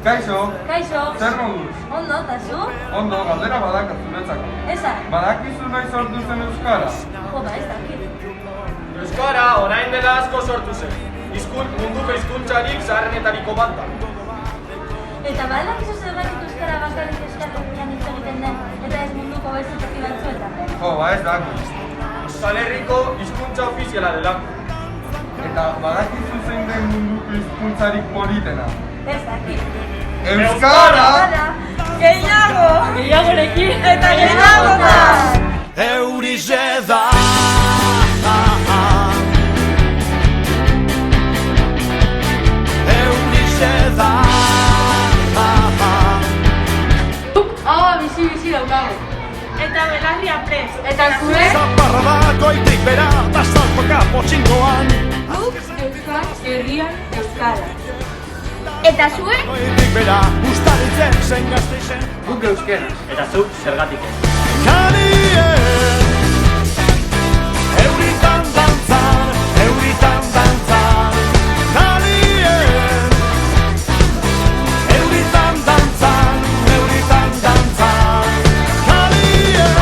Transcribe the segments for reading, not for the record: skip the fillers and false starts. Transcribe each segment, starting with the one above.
Kaixo, Kaixo. zer moduz? Ondo, eta zu? Ondo, galdera badakat zuretzako. Esan. Badakizu nahi sortu zen euskara? Joda, ez dakit. Euskara orain dela asko sortu zen. Munduko hizkuntzarik zaharrenetariko bat da. Eta badakizu zergatik euskara bakarrik Euskal Herrian hitz egiten den, eta ez munduko beste toki batzuetan. Jo, ez dakit. Euskal Herriko hizkuntza ofiziala dela. Eta badakizu zein den munduko hizkuntzarik politena? Ez dakit. Euskara! Gehiago! Gehiagorekin! Eta gehiagotan! Eurize da Eurize da Hau bizi daukago. Eta belarria prest. Eta zure? Zaparra da goitik bera da saltoka potxingoan Guk Euskal Herrian Euskara. Eta zue? Goitik bera ustaritzen zen gazteizen Guk euskeraz, eta zuk zergatik ez. Kanien Euritan dantzan Kanien Euritan dantzan Kanien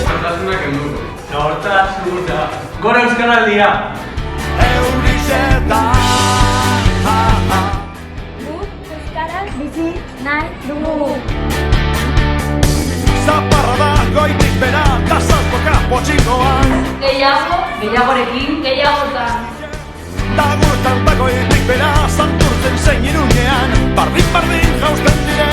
Hortasunak enduko. Nortasuna. Gora euskaraldia! Eurize da Guk Euskaraz bizi nahi dugu. Zaparra da goitik bera da saltoka potxingoan Gehiagorekin, gehiagotan. Dagurtan dagoetik bera santurtzen zein irunean Bardin jausten dire